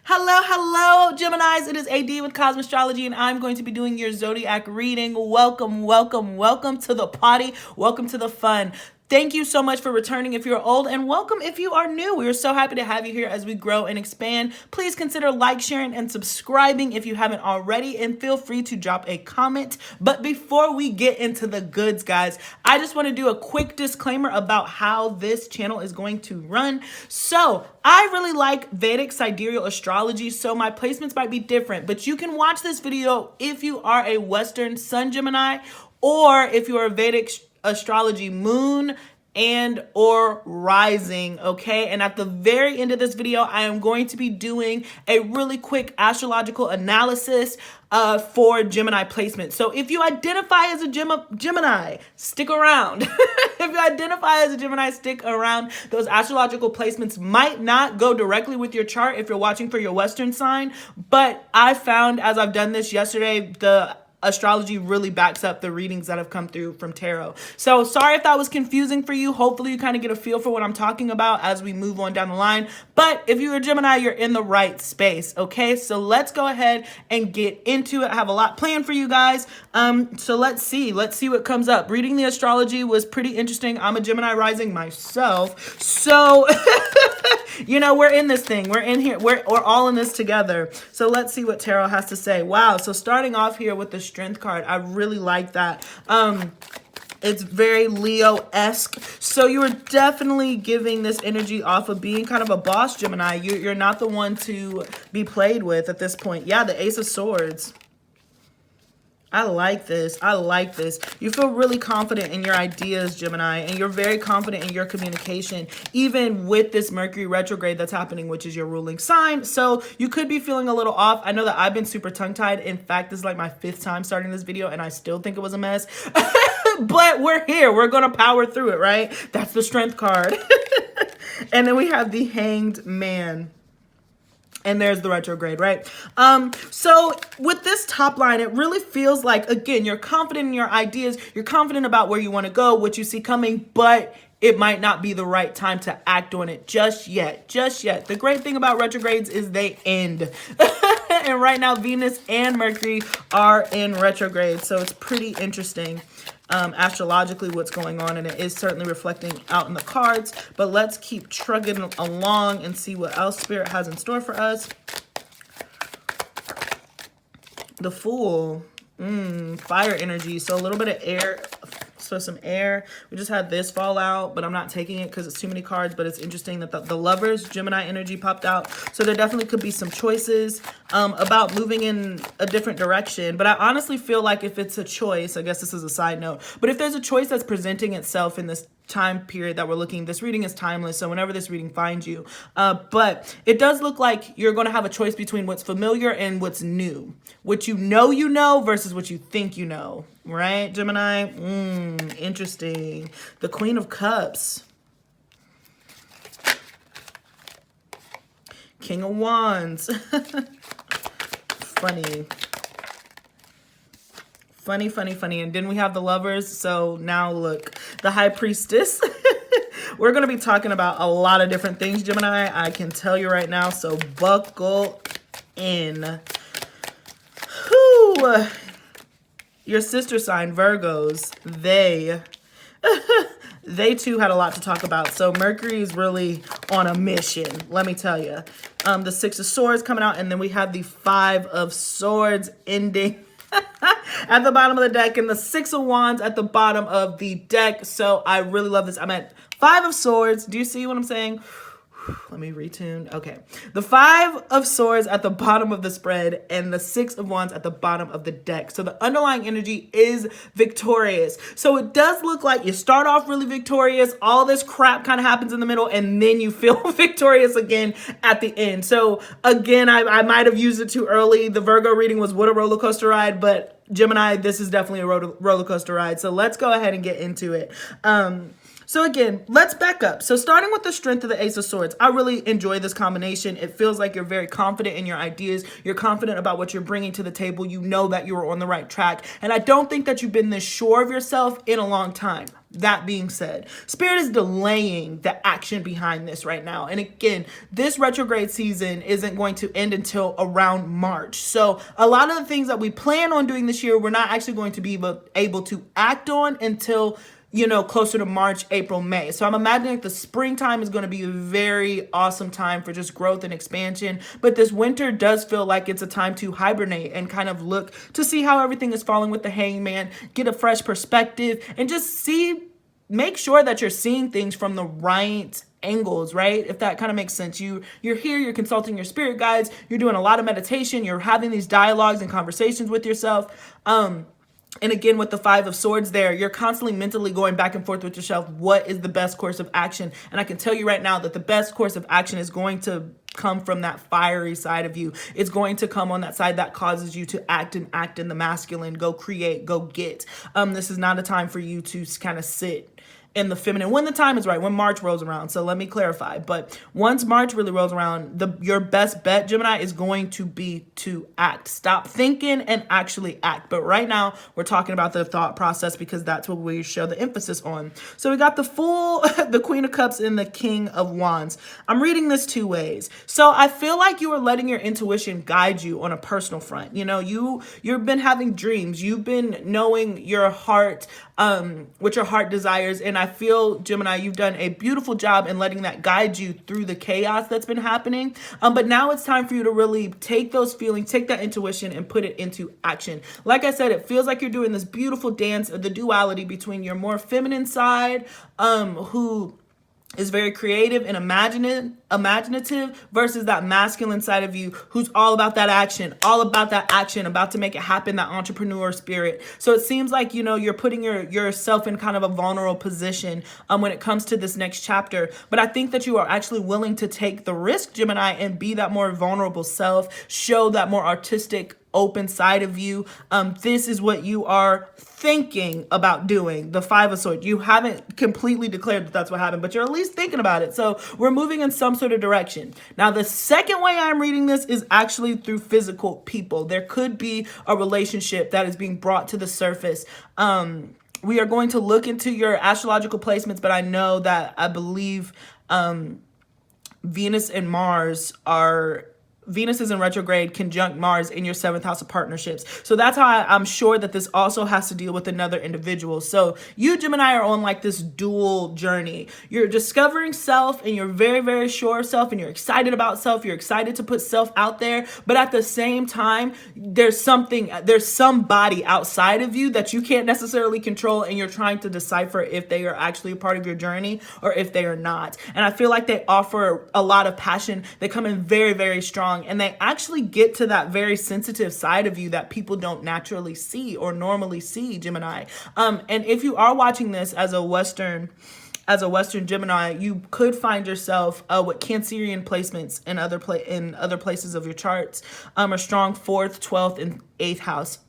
Hello, hello, Geminis. It is AD with Cosmic Astrology, and I'm going to be doing your Zodiac reading. Welcome, welcome, welcome to the party. Welcome to the fun. Thank you so much for returning if you're old, and welcome if you are new. We are so happy to have you here as we grow and expand. Please consider like, sharing, and subscribing if you haven't already, and feel free to drop a comment. But before we get into the goods, guys, I just want to do a quick disclaimer about how this channel is going to run. So I really like Vedic Sidereal Astrology, so my placements might be different, but you can watch this video if you are a Western Sun Gemini, or if you are a Vedic Astrology Moon and or rising, okay? And at the very end of this video, I am going to be doing a really quick astrological analysis for Gemini placement. So if you identify as a Gemini, stick around. If you identify as a Gemini, stick around. Those astrological placements might not go directly with your chart if you're watching for your Western sign, but I found as I've done this yesterday, the astrology really backs up the readings that have come through from tarot. So sorry if that was confusing for you. Hopefully you kind of get a feel for what I'm talking about as we move on down the line. But if you're a Gemini, you're in the right space. Okay, so let's go ahead and get into it. I have a lot planned for you guys. So let's see what comes up. Reading the astrology was pretty interesting. I'm a Gemini rising myself, so you know, we're in this thing. We're in here. We're all in this together. So let's see what tarot has to say. Wow. So starting off here with the Strength card, I really like that. It's very Leo-esque. So you are definitely giving this energy off of being kind of a boss, Gemini. You're not the one to be played with at this point. Yeah, the Ace of Swords. I like this. I like this. You feel really confident in your ideas, Gemini, and you're very confident in your communication, even with this Mercury retrograde that's happening, which is your ruling sign. So you could be feeling a little off. I know that I've been super tongue-tied. In fact, this is like my 5th time starting this video, and I still think it was a mess. But we're here. We're going to power through it, right? That's the Strength card. And then we have the Hanged Man. And there's the retrograde, right? So with this top line, it really feels like, again, you're confident in your ideas. You're confident about where you want to go, what you see coming, but it might not be the right time to act on it just yet. Just yet. The great thing about retrogrades is they end. And right now, Venus and Mercury are in retrograde. So it's pretty interesting. Astrologically what's going on, and it is certainly reflecting out in the cards, but let's keep trugging along and see what else Spirit has in store for us. The Fool, fire energy, so a little bit of air, so some air. We just had this fall out, but I'm not taking it because it's too many cards, but it's interesting that the Lovers, Gemini energy popped out. So there definitely could be some choices about moving in a different direction. But I honestly feel like if it's a choice, I guess this is a side note, but if there's a choice that's presenting itself in this time period that we're looking, this reading is timeless, so whenever this reading finds you, but it does look like you're going to have a choice between what's familiar and what's new, what you know versus what you think you know, right, Gemini? Interesting. The Queen of Cups, King of Wands. Funny. And then we have the Lovers. So now look, the High Priestess. We're going to be talking about a lot of different things, Gemini. I can tell you right now. So buckle in. Whew. Your sister sign, Virgos, they too had a lot to talk about. So Mercury is really on a mission, let me tell you. The 6 of Swords coming out, and then we have the 5 of Swords ending at the bottom of the deck, and the 6 of Wands at the bottom of the deck. So I really love this. I'm at 5 of Swords. Do you see what I'm saying? Let me retune. Okay. The 5 of Swords at the bottom of the spread and the 6 of Wands at the bottom of the deck. So the underlying energy is victorious. So it does look like you start off really victorious. All this crap kind of happens in the middle, and then you feel victorious again at the end. So again, I might have used it too early. The Virgo reading was what a roller coaster ride, but Gemini, this is definitely a roller coaster ride. So let's go ahead and get into it. So again, let's back up. So starting with the Strength of the Ace of Swords, I really enjoy this combination. It feels like you're very confident in your ideas. You're confident about what you're bringing to the table. You know that you are on the right track. And I don't think that you've been this sure of yourself in a long time. that being said, Spirit is delaying the action behind this right now. And again, this retrograde season isn't going to end until around March. So a lot of the things that we plan on doing this year, we're not actually going to be able to act on until, you know, closer to March, April, May. So I'm imagining the springtime is going to be a very awesome time for just growth and expansion. But this winter does feel like it's a time to hibernate and kind of look to see how everything is falling with the Hangman, get a fresh perspective, and just make sure that you're seeing things from the right angles, right? If that kind of makes sense. You're here, you're consulting your spirit guides, you're doing a lot of meditation, you're having these dialogues and conversations with yourself. And again, with the Five of Swords there, you're constantly mentally going back and forth with yourself. What is the best course of action? And I can tell you right now that the best course of action is going to come from that fiery side of you. It's going to come on that side that causes you to act in the masculine, go create, go get. This is not a time for you to kind of sit in the feminine when the time is right, when March rolls around. So let me clarify. But once March really rolls around, your best bet, Gemini, is going to be to act. Stop thinking and actually act. But right now, we're talking about the thought process because that's what we show the emphasis on. So we got the Fool, the Queen of Cups, and the King of Wands. I'm reading this two ways. So I feel like you are letting your intuition guide you on a personal front. You know, you've been having dreams. You've been knowing your heart, what your heart desires. And I feel, Gemini, you've done a beautiful job in letting that guide you through the chaos that's been happening. But now it's time for you to really take those feelings, take that intuition, and put it into action. Like I said, it feels like you're doing this beautiful dance of the duality between your more feminine side, who is very creative and imaginative versus that masculine side of you who's all about that action, about to make it happen, that entrepreneur spirit. So it seems like, you know, you're putting yourself in kind of a vulnerable position when it comes to this next chapter. But I think that you are actually willing to take the risk, Gemini, and be that more vulnerable self, show that more artistic, open side of you. This is what you are thinking about doing. The Five of Swords. You haven't completely declared that that's what happened, but you're at least thinking about it. So we're moving in some sort of direction. Now, the second way I'm reading this is actually through physical people. There could be a relationship that is being brought to the surface. We are going to look into your astrological placements, but I know that I believe Venus is in retrograde conjunct Mars in your 7th house of partnerships. So that's how I'm sure that this also has to deal with another individual. So you, Gemini, are on like this dual journey. You're discovering self and you're very, very sure of self and you're excited about self. You're excited to put self out there. But at the same time, there's somebody outside of you that you can't necessarily control, and you're trying to decipher if they are actually a part of your journey or if they are not. And I feel like they offer a lot of passion. They come in very, very strong. And they actually get to that very sensitive side of you that people don't naturally see or normally see, Gemini. And if you are watching this as a Western Gemini, you could find yourself with Cancerian placements in other places of your charts, a strong 4th, 12th, and 8th house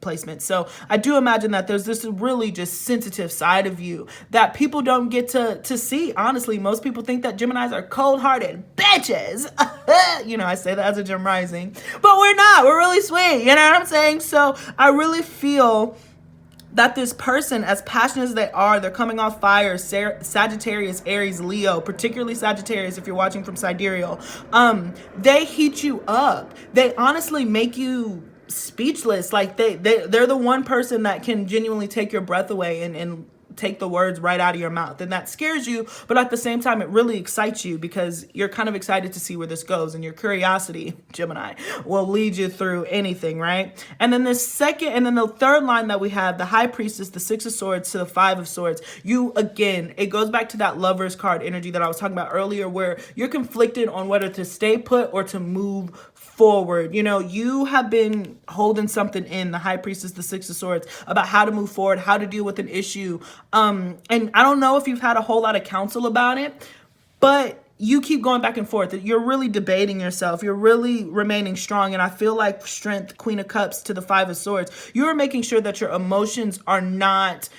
placement. So I do imagine that there's this really just sensitive side of you that people don't get to see. Honestly, most people think that Geminis are cold-hearted bitches. You know, I say that as a Gem rising, but we're not. We're really sweet. You know what I'm saying? So I really feel that this person, as passionate as they are, they're coming off fire, Sagittarius, Aries, Leo, particularly Sagittarius if you're watching from sidereal. They heat you up. They honestly make you speechless. Like they're the one person that can genuinely take your breath away and take the words right out of your mouth. And that scares you, but at the same time, it really excites you because you're kind of excited to see where this goes. And your curiosity, Gemini, will lead you through anything, right? And then the third line that we have, the High Priestess, the 6 of Swords to the 5 of Swords. It goes back to that Lover's card energy that I was talking about earlier, where you're conflicted on whether to stay put or to move forward. You know, you have been holding something in, the High Priestess, the 6 of Swords, about how to move forward, how to deal with an issue. And I don't know if you've had a whole lot of counsel about it, but you keep going back and forth. You're really debating yourself. You're really remaining strong. And I feel like Strength, Queen of Cups to the 5 of Swords, you're making sure that your emotions are not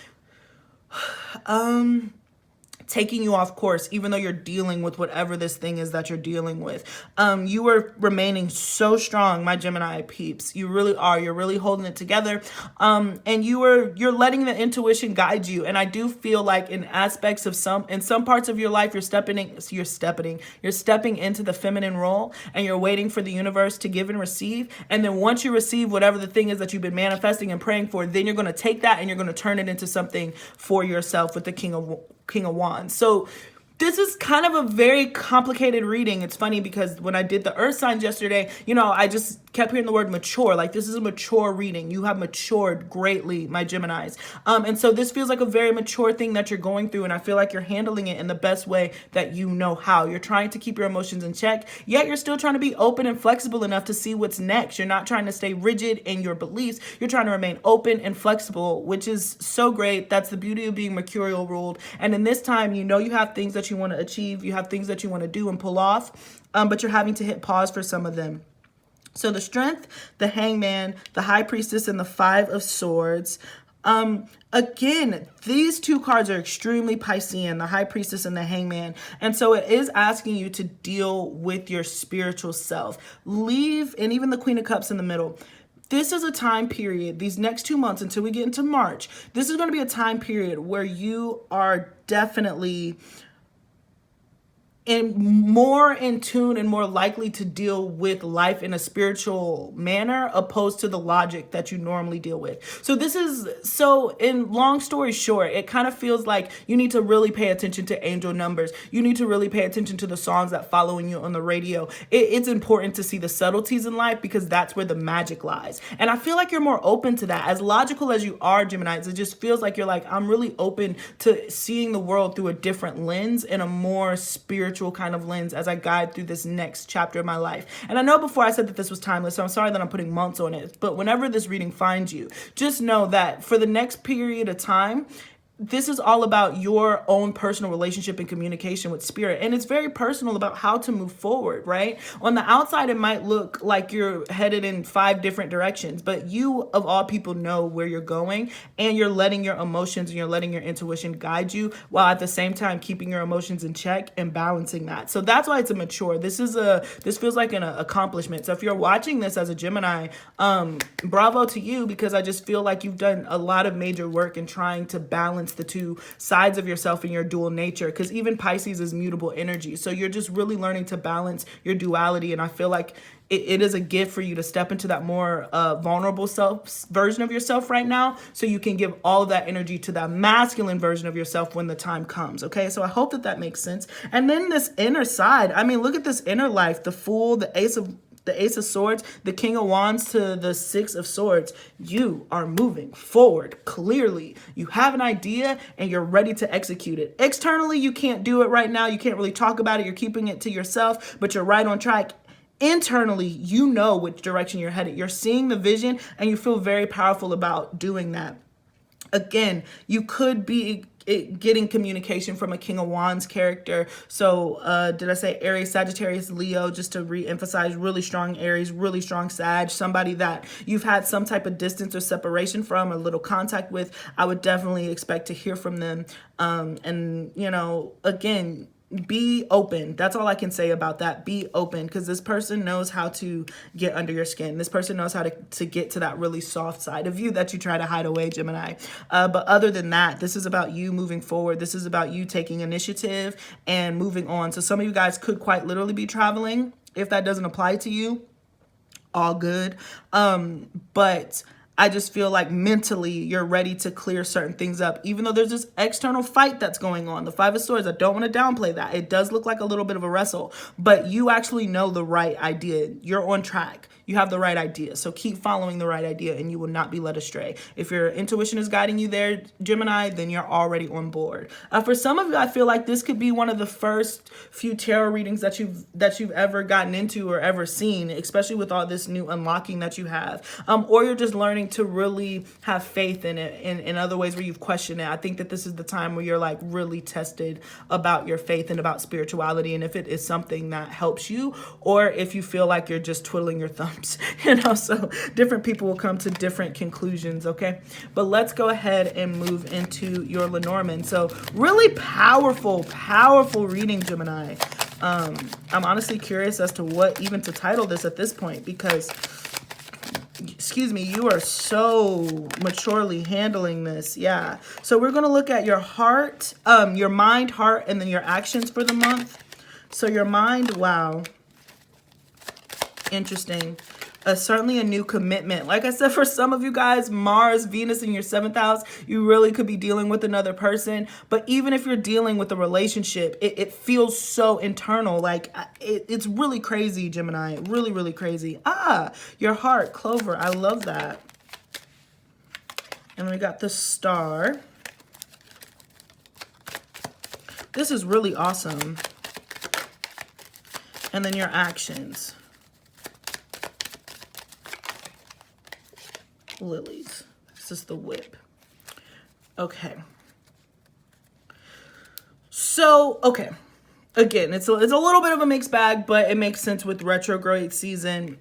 taking you off course, even though you're dealing with whatever this thing is that you're dealing with. You are remaining so strong, my Gemini peeps. You really are. You're really holding it together. And you're letting the intuition guide you. And I do feel like in aspects of in some parts of your life, you're stepping into the feminine role, and you're waiting for the universe to give and receive. And then once you receive whatever the thing is that you've been manifesting and praying for, then you're going to take that and you're going to turn it into something for yourself with the King of Wands. So this is kind of a very complicated reading. It's funny because when I did the earth signs yesterday, I just kept hearing the word mature. Like, this is a mature reading. You have matured greatly, my Geminis. And so this feels like a very mature thing that you're going through. And I feel like you're handling it in the best way that you know how. You're trying to keep your emotions in check, yet you're still trying to be open and flexible enough to see what's next. You're not trying to stay rigid in your beliefs. You're trying to remain open and flexible, which is so great. That's the beauty of being mercurial ruled. And in this time, you have things that you want to achieve. You have things that you want to do and pull off, but you're having to hit pause for some of them. So the Strength, the Hangman, the High Priestess, and the Five of Swords. Again, these two cards are extremely Piscean, the High Priestess and the Hangman. And so it is asking you to deal with your spiritual self. And even the Queen of Cups in the middle. This is a time period, these next 2 months until we get into March, this is going to be a time period where you are definitely more in tune and more likely to deal with life in a spiritual manner opposed to the logic that you normally deal with. So in long story short, it kind of feels like you need to really pay attention to angel numbers. You need to really pay attention to the songs that following you on the radio. It's important to see the subtleties in life because that's where the magic lies. And I feel like you're more open to that. As logical as you are, Geminis, it just feels like you're like, I'm really open to seeing the world through a different lens and a more spiritual kind of lens as I guide through this next chapter of my life. And I know before I said that this was timeless, so I'm sorry that I'm putting months on it, but whenever this reading finds you, just know that for the next period of time, this is all about your own personal relationship and communication with spirit. And it's very personal about how to move forward, right? On the outside, it might look like you're headed in 5 different directions, but you, of all people, know where you're going, and you're letting your emotions and you're letting your intuition guide you while at the same time keeping your emotions in check and balancing that. So that's why it's a mature. This feels like an accomplishment. So if you're watching this as a Gemini, bravo to you, because I just feel like you've done a lot of major work in trying to balance the two sides of yourself and your dual nature, because even Pisces is mutable energy. So you're just really learning to balance your duality. And I feel like it is a gift for you to step into that more vulnerable version of yourself right now, so you can give all of that energy to that masculine version of yourself when the time comes. Okay, so I hope that makes sense. And then this inner side, I mean, look at this inner life, the Fool, the Ace of Swords, the King of Wands to the Six of Swords. You are moving forward clearly. You have an idea and you're ready to execute it. Externally, you can't do it right now. You can't really talk about it. You're keeping it to yourself, but you're right on track. Internally, you know which direction you're headed. You're seeing the vision and you feel very powerful about doing that. Again, you could be getting communication from a King of Wands character. So did I say Aries, Sagittarius, Leo, just to re-emphasize, really strong Aries, really strong Sag, somebody that you've had some type of distance or separation from, or little contact with. I would definitely expect to hear from them. And, again, be open. That's all I can say about that. Be open, because this person knows how to get under your skin. This person knows how to get to that really soft side of you that you try to hide away, Gemini. But other than that, this is about you moving forward. This is about you taking initiative and moving on. So some of you guys could quite literally be traveling. If that doesn't apply to you, all good. But I just feel like mentally you're ready to clear certain things up, even though there's this external fight that's going on. The Five of Swords, I don't want to downplay that. It does look like a little bit of a wrestle, but you actually know the right idea. You're on track. You have the right idea. So keep following the right idea and you will not be led astray. If your intuition is guiding you there, Gemini, then you're already on board. For some of you, I feel like this could be one of the first few tarot readings that you've ever gotten into or ever seen, especially with all this new unlocking that you have. Or you're just learning to really have faith in it in other ways where you've questioned it. I think that this is the time where you're like really tested about your faith and about spirituality, and if it is something that helps you, or if you feel like you're just twiddling your thumbs times, you know, so different people will come to different conclusions, okay? But let's go ahead and move into your Lenormand. So really powerful, powerful reading, Gemini. I'm honestly curious as to what even to title this at this point, because excuse me, you are so maturely handling this. Yeah. So we're going to look at your heart, your mind, heart, and then your actions for the month. So your mind, wow. Interesting. Certainly a new commitment. Like I said, for some of you guys, Mars, Venus in your 7th house, you really could be dealing with another person. But even if you're dealing with a relationship, it feels so internal. Like it's really crazy, Gemini. Really, really crazy. Ah, your heart, Clover. I love that. And we got the Star. This is really awesome. And then your actions. Lilies. This is the Whip. Okay. So, okay. Again, it's a little bit of a mixed bag, but it makes sense with retrograde season.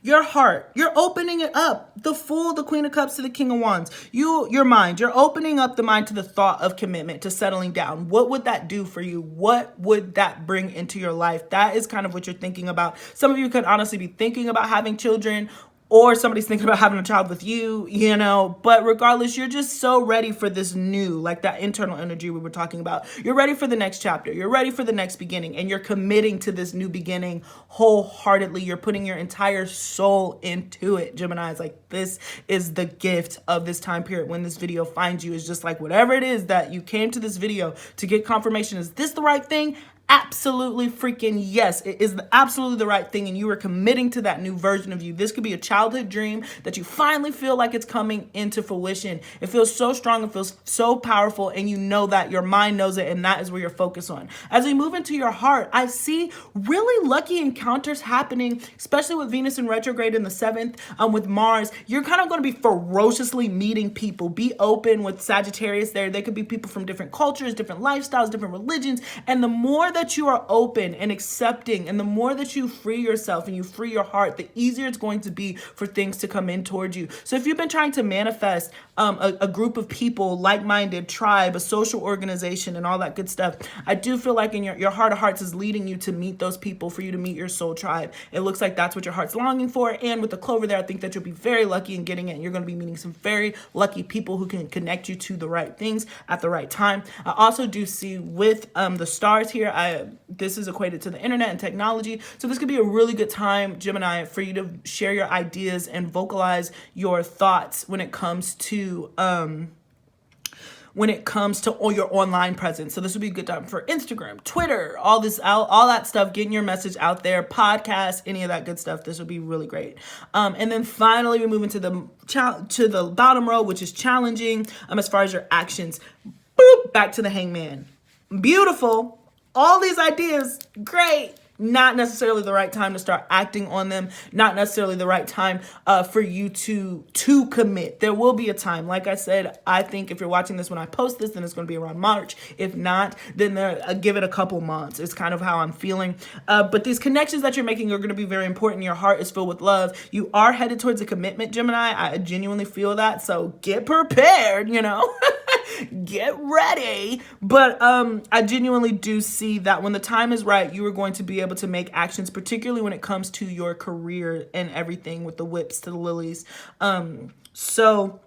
Your heart, you're opening it up. The Fool, the Queen of Cups to the King of Wands. Your mind, you're opening up the mind to the thought of commitment, to settling down. What would that do for you? What would that bring into your life? That is kind of what you're thinking about. Some of you could honestly be thinking about having children, or somebody's thinking about having a child with you, you know, but regardless, you're just so ready for this new, like that internal energy we were talking about. You're ready for the next chapter. You're ready for the next beginning, and you're committing to this new beginning wholeheartedly. You're putting your entire soul into it, Gemini. It's like, this is the gift of this time period. When this video finds you, is just like, whatever it is that you came to this video to get confirmation, is this the right thing? Absolutely freaking yes, it is absolutely the right thing, and you are committing to that new version of you. This could be a childhood dream that you finally feel like it's coming into fruition. It feels so strong, it feels so powerful, and you know that, your mind knows it, and that is where you're focused on. As we move into your heart, I see really lucky encounters happening, especially with Venus in retrograde in the 7th, with Mars. You're kind of going to be ferociously meeting people. Be open with Sagittarius there. They could be people from different cultures, different lifestyles, different religions, and the more that you are open and accepting, and the more that you free yourself and you free your heart, the easier it's going to be for things to come in towards you. So if you've been trying to manifest a group of people, like-minded tribe, a social organization, and all that good stuff, I do feel like in your heart of hearts is leading you to meet those people, for you to meet your soul tribe. It looks like that's what your heart's longing for. And with the Clover there, I think that you'll be very lucky in getting it. You're going to be meeting some very lucky people who can connect you to the right things at the right time. I also do see with the stars here, this is equated to the internet and technology. So this could be a really good time, Gemini, for you to share your ideas and vocalize your thoughts when it comes to all your online presence. So this would be a good time for Instagram, Twitter, all that stuff, getting your message out there, podcasts, any of that good stuff. This would be really great. And then finally, we move into the bottom row, which is challenging. As far as your actions, boop, back to the Hangman. Beautiful. All these ideas, great. Not necessarily the right time to start acting on them. Not necessarily the right time for you to commit. There will be a time. Like I said, I think if you're watching this when I post this, then it's going to be around March. If not, then give it a couple months. It's kind of how I'm feeling. But these connections that you're making are going to be very important. Your heart is filled with love. You are headed towards a commitment, Gemini. I genuinely feel that. So get prepared, you know. Get ready. But I genuinely do see that when the time is right, you are going to be able to make actions, particularly when it comes to your career and everything, with the whips to the lilies. So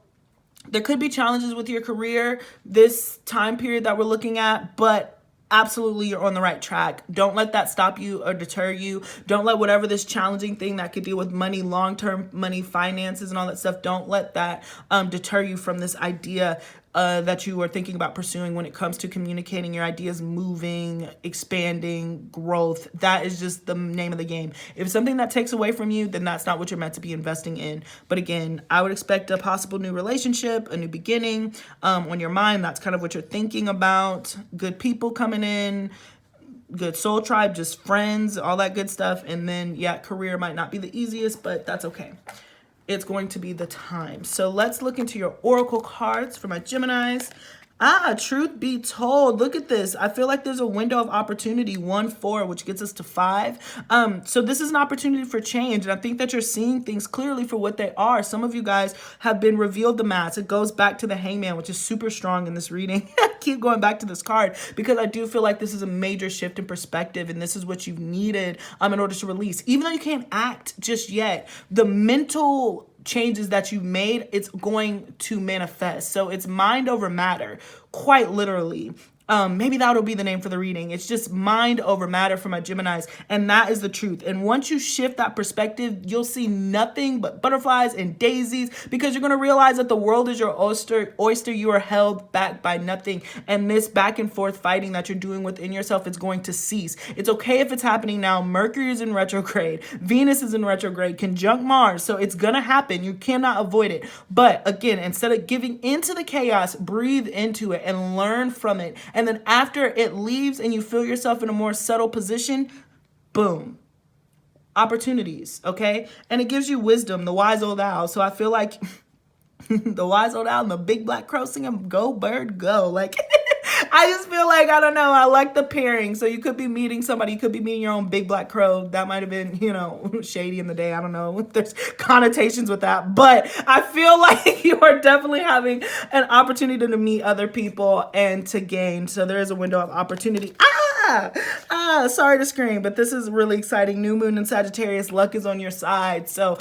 there could be challenges with your career this time period that we're looking at, but absolutely you're on the right track. Don't let that stop you or deter you. Don't let whatever this challenging thing that could deal with money, long-term money, finances, and all that stuff, don't let that deter you from this idea that you are thinking about pursuing when it comes to communicating your ideas, moving, expanding, growth. That is just the name of the game. If it's something that takes away from you, then that's not what you're meant to be investing in. But again, I would expect a possible new relationship, a new beginning on your mind. That's kind of what you're thinking about. Good people coming in, good soul tribe, just friends, all that good stuff. And then, yeah, career might not be the easiest, but that's okay. It's going to be the time. So let's look into your oracle cards for my Geminis. Truth be told, look at this. I feel like there's a window of opportunity, 1-4, which gets us to 5. So this is an opportunity for change, and I think that you're seeing things clearly for what they are. Some of you guys have been revealed the mask. It goes back to the Hangman, which is super strong in this reading. I keep going back to this card because I do feel like this is a major shift in perspective, and this is what you've needed in order to release. Even though you can't act just yet, the mental changes that you've made, it's going to manifest. So it's mind over matter, quite literally. Maybe that'll be the name for the reading. It's just mind over matter for my Geminis, and that is the truth. And once you shift that perspective, you'll see nothing but butterflies and daisies, because you're going to realize that the world is your oyster. You are held back by nothing, and this back and forth fighting that you're doing within yourself is going to cease. It's okay if it's happening now. Mercury is in retrograde, Venus is in retrograde, conjunct Mars, so it's gonna happen. You cannot avoid it. But again, instead of giving into the chaos, breathe into it and learn from it. And then after it leaves and you feel yourself in a more subtle position, boom, opportunities, okay? And it gives you wisdom, the wise old owl. So I feel like the wise old owl and the big black crow singing, go bird, go. Like, I just feel like, I don't know, I like the pairing. So you could be meeting somebody, you could be meeting your own big black crow. That might have been, you know, shady in the day. I don't know. There's connotations with that. But I feel like you are definitely having an opportunity to meet other people and to gain. So there is a window of opportunity. Sorry to scream, but this is really exciting. New moon in Sagittarius, luck is on your side. So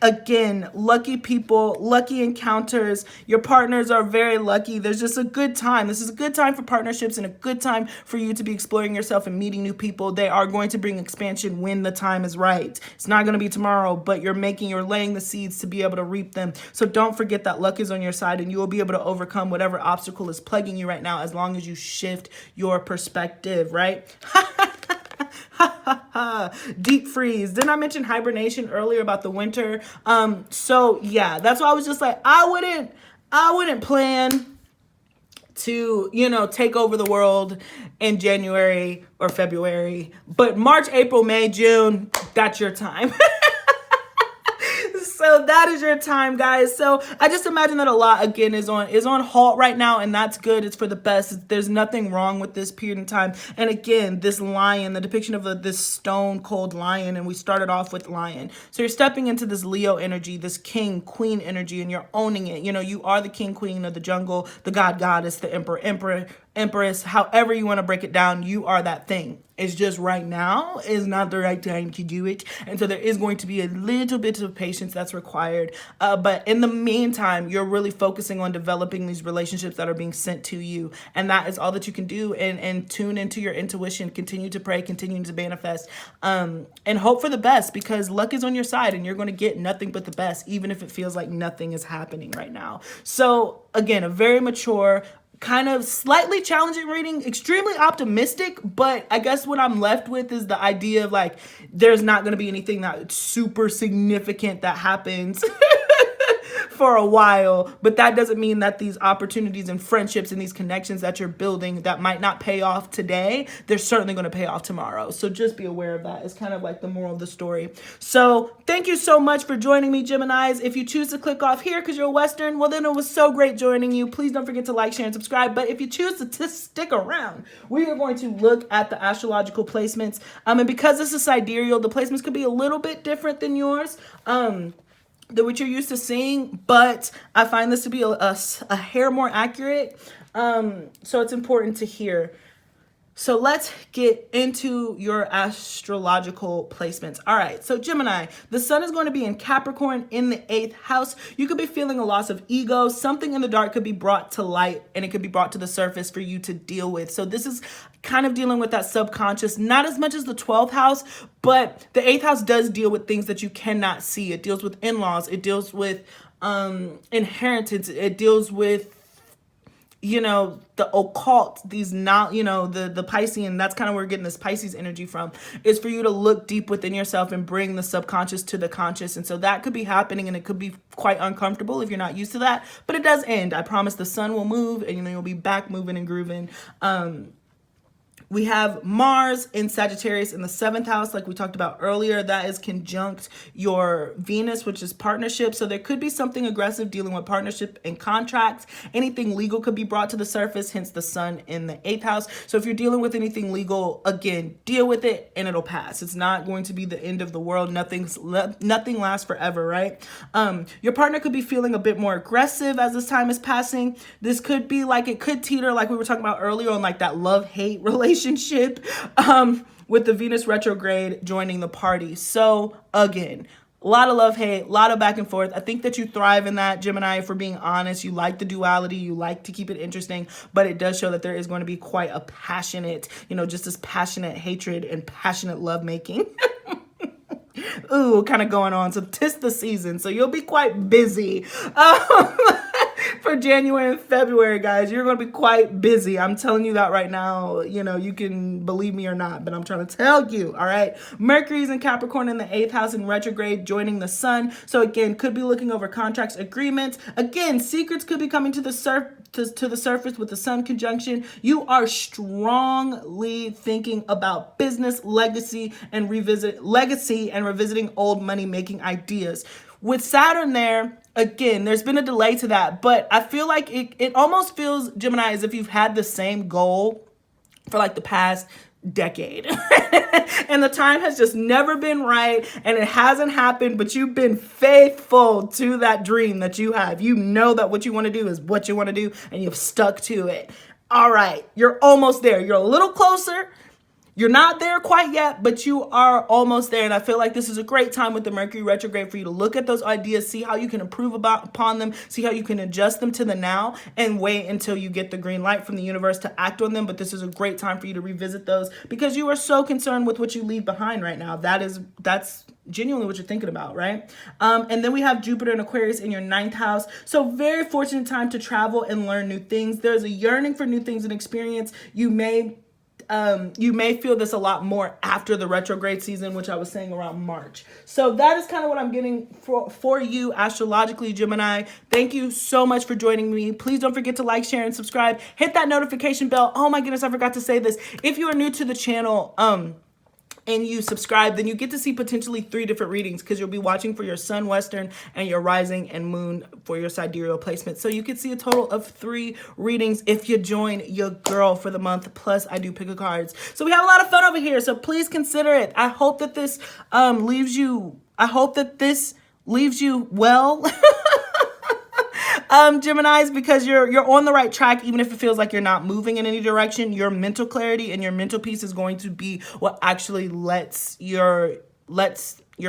again, lucky people, lucky encounters. Your partners are very lucky. There's just a good time. This is a good time for partnerships and a good time for you to be exploring yourself and meeting new people. They are going to bring expansion when the time is right. It's not going to be tomorrow, but you're laying the seeds to be able to reap them. So don't forget that luck is on your side, and you will be able to overcome whatever obstacle is plaguing you right now as long as you shift your perspective, right? Deep freeze. Didn't I mention hibernation earlier about the winter? So yeah, that's why I was just like, I wouldn't plan to, you know, take over the world in January or February, but March, April, May, June, that's your time. So that is your time, guys. So I just imagine that a lot, again, is on halt right now, and that's good. It's for the best. There's nothing wrong with this period in time. And again, this lion, the depiction of this stone cold lion, and we started off with lion. So you're stepping into this Leo energy, this king, queen energy, and you're owning it. You know, you are the king, queen of the jungle, the god, goddess, the emperor, empress, however you want to break it down, you are that thing. It's just right now is not the right time to do it. And so there is going to be a little bit of patience that's required. But in the meantime, you're really focusing on developing these relationships that are being sent to you. And that is all that you can do. And tune into your intuition. Continue to pray, continue to manifest, and hope for the best, because luck is on your side and you're going to get nothing but the best, even if it feels like nothing is happening right now. So again, a very mature, kind of slightly challenging reading, extremely optimistic, but I guess what I'm left with is the idea of like, there's not going to be anything that's super significant that happens for a while, but that doesn't mean that these opportunities and friendships and these connections that you're building that might not pay off today, they're certainly going to pay off tomorrow. So just be aware of that. It's kind of like the moral of the story. So thank you so much for joining me, Geminis. If you choose to click off here because you're Western, well, then it was so great joining you. Please don't forget to like, share, and subscribe. But if you choose to stick around, we are going to look at the astrological placements. And because this is sidereal, the placements could be a little bit different than yours. Than what you're used to seeing, but I find this to be a hair more accurate. So it's important to hear. So let's get into your astrological placements. All right, so Gemini, the sun is going to be in Capricorn in the 8th house. You could be feeling a loss of ego. Something in the dark could be brought to light, and it could be brought to the surface for you to deal with. So this is kind of dealing with that subconscious, not as much as the 12th house, but the 8th house does deal with things that you cannot see. It deals with in-laws. It deals with inheritance. It deals with, you know, the occult, these not, you know, the Piscean, that's kind of where we're getting this Pisces energy from, is for you to look deep within yourself and bring the subconscious to the conscious. And so that could be happening, and it could be quite uncomfortable if you're not used to that, but it does end. I promise the sun will move, and you know, you'll be back moving and grooving. We have Mars in Sagittarius in the 7th house, like we talked about earlier. That is conjunct your Venus, which is partnership. So there could be something aggressive dealing with partnership and contracts. Anything legal could be brought to the surface, hence the sun in the 8th house. So if you're dealing with anything legal, again, deal with it and it'll pass. It's not going to be the end of the world. Nothing lasts forever, right? Your partner could be feeling a bit more aggressive as this time is passing. This could be like, it could teeter like we were talking about earlier on, like that love-hate relationship with the Venus retrograde joining the party. So again, a lot of love, hate, a lot of back and forth. I think that you thrive in that, Gemini, if we're being honest. You like the duality. You like to keep it interesting, but it does show that there is going to be quite a passionate, just this passionate hatred and passionate lovemaking. Ooh, kind of going on. So 'tis the season. So you'll be quite busy. For January and February, guys, you're going to be quite busy. I'm telling you that right now. You can believe me or not, but I'm trying to tell you, all right? Mercury's in Capricorn in the 8th house in retrograde, joining the sun. So again, could be looking over contracts, agreements. Again, secrets could be coming to the surface with the sun conjunction. You are strongly thinking about business, legacy, and revisiting old money-making ideas. With Saturn there, again, there's been a delay to that, but I feel like it almost feels, Gemini, as if you've had the same goal for like the past decade. And the time has just never been right and it hasn't happened, but you've been faithful to that dream that you have. You know that what you want to do is what you want to do and you've stuck to it. All right, you're almost there. You're a little closer. You're not there quite yet, but you are almost there. And I feel like this is a great time with the Mercury retrograde for you to look at those ideas, see how you can improve upon them, see how you can adjust them to the now, and wait until you get the green light from the universe to act on them. But this is a great time for you to revisit those because you are so concerned with what you leave behind right now. That's genuinely what you're thinking about, right? And then we have Jupiter and Aquarius in your 9th house. So very fortunate time to travel and learn new things. There's a yearning for new things and experience. You may feel this a lot more after the retrograde season, which I was saying around March. So that is kind of what I'm getting for you astrologically, Gemini. Thank you so much for joining me. Please don't forget to like, share, and subscribe. Hit that notification bell. Oh my goodness, I forgot to say this. If you are new to the channel, and you subscribe, then you get to see potentially 3 different readings because you'll be watching for your sun, Western, and your rising and moon for your sidereal placement. So you can see a total of 3 readings if you join your girl for the month. Plus, I do pick a cards. So we have a lot of fun over here. So please consider it. I hope that this leaves you well. Geminis, because you're on the right track, even if it feels like you're not moving in any direction. Your mental clarity and your mental peace is going to be what actually lets your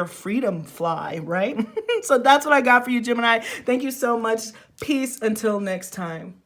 freedom fly, right? So that's what I got for you, Gemini. Thank you so much. Peace until next time.